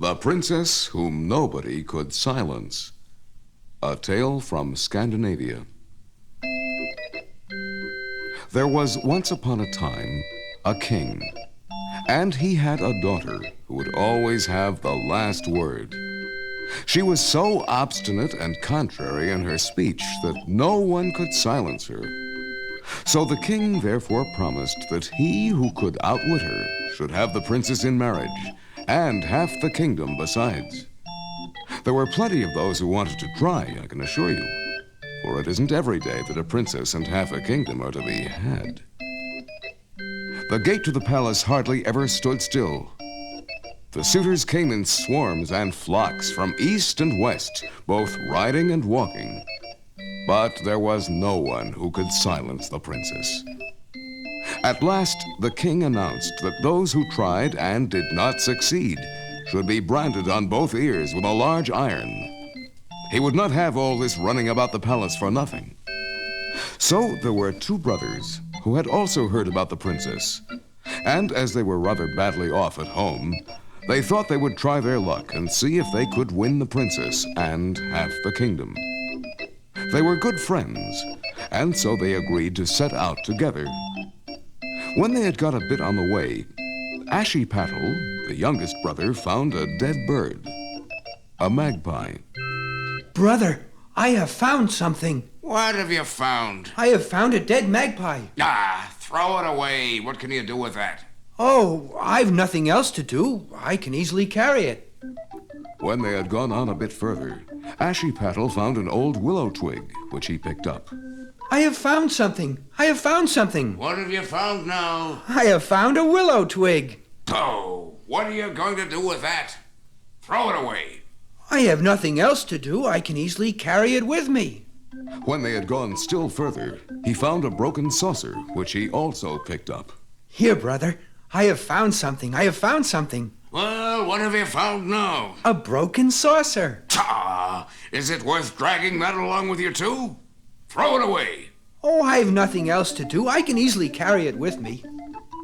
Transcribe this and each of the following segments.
The Princess Whom Nobody Could Silence. A tale from Scandinavia. There was once upon a time a king, and he had a daughter who would always have the last word. She was so obstinate and contrary in her speech that no one could silence her. So the king therefore promised that he who could outwit her should have the princess in marriage, and half the kingdom besides. There were plenty of those who wanted to try, I can assure you, for it isn't every day that a princess and half a kingdom are to be had. The gate to the palace hardly ever stood still. The suitors came in swarms and flocks from east and west, both riding and walking. But there was no one who could silence the princess. At last, the king announced that those who tried and did not succeed should be branded on both ears with a large iron. He would not have all this running about the palace for nothing. So there were two brothers who had also heard about the princess, and as they were rather badly off at home, they thought they would try their luck and see if they could win the princess and half the kingdom. They were good friends, and so they agreed to set out together. When they had got a bit on the way, Ashiepattle, the youngest brother, found a dead bird, a magpie. Brother, I have found something. What have you found? I have found a dead magpie. Throw it away. What can you do with that? Oh, I've nothing else to do. I can easily carry it. When they had gone on a bit further, Ashiepattle found an old willow twig, which he picked up. I have found something. I have found something. What have you found now? I have found a willow twig. Oh, what are you going to do with that? Throw it away. I have nothing else to do. I can easily carry it with me. When they had gone still further, he found a broken saucer, which he also picked up. Here, brother. I have found something. I have found something. Well, what have you found now? A broken saucer. Is it worth dragging that along with you too? Throw it away. Oh, I have nothing else to do. I can easily carry it with me.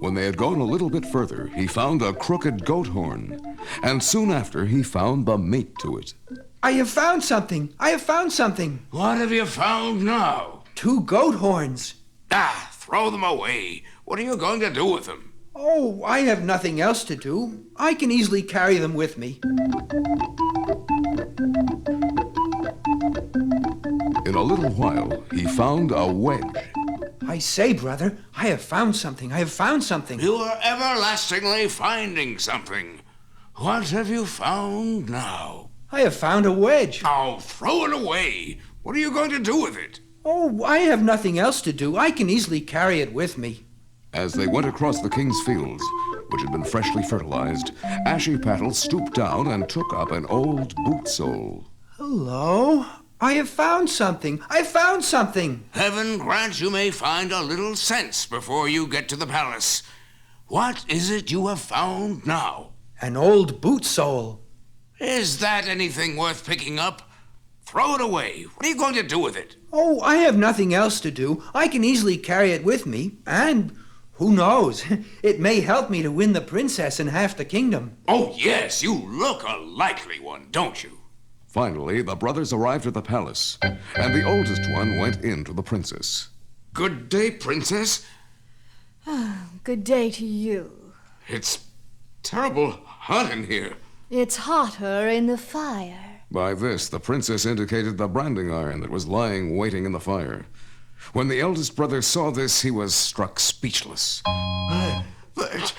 When they had gone a little bit further, he found a crooked goat horn, and soon after he found the mate to it. I have found something. I have found something. What have you found now? 2 goat horns. Throw them away. What are you going to do with them? Oh, I have nothing else to do. I can easily carry them with me. In a little while, he found a wedge. I say, brother, I have found something. I have found something. You are everlastingly finding something. What have you found now? I have found a wedge. Oh, throw it away. What are you going to do with it? Oh, I have nothing else to do. I can easily carry it with me. As they went across the king's fields, which had been freshly fertilized, Ashiepattle stooped down and took up an old boot sole. Hello? I have found something. I found something. Heaven grant you may find a little sense before you get to the palace. What is it you have found now? An old boot sole. Is that anything worth picking up? Throw it away. What are you going to do with it? Oh, I have nothing else to do. I can easily carry it with me. And who knows? It may help me to win the princess and half the kingdom. Oh, yes, you look a likely one, don't you? Finally, the brothers arrived at the palace, and the oldest one went in to the princess. Good day, princess. Good day to you. It's terrible hot in here. It's hotter in the fire. By this, the princess indicated the branding iron that was lying waiting in the fire. When the eldest brother saw this, he was struck speechless. But...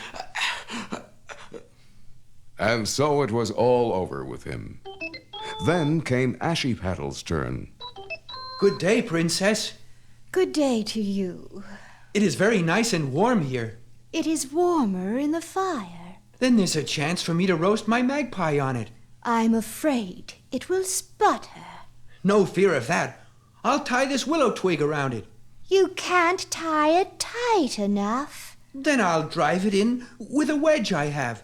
And so it was all over with him. Then came Ashiepattle's turn. Good day, princess. Good day to you. It is very nice and warm here. It is warmer in the fire. Then there's a chance for me to roast my magpie on it. I'm afraid it will sputter. No fear of that. I'll tie this willow twig around it. You can't tie it tight enough. Then I'll drive it in with a wedge I have.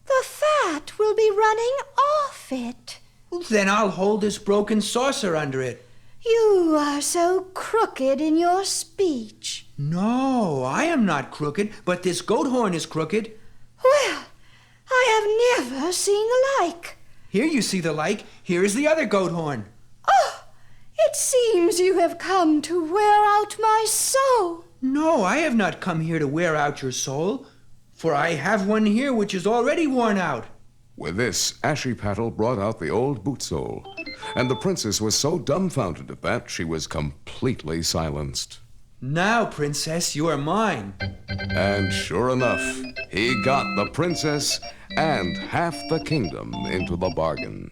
The fat will be running off it. Then I'll hold this broken saucer under it. You are so crooked in your speech. No, I am not crooked, but this goat horn is crooked. Well, I have never seen the like. Here you see the like. Here is the other goat horn. Oh, it seems you have come to wear out my soul. No, I have not come here to wear out your soul, for I have one here which is already worn out. With this, Ashiepattle brought out the old boot sole, and the princess was so dumbfounded at that she was completely silenced. Now, princess, you are mine. And sure enough, he got the princess and half the kingdom into the bargain.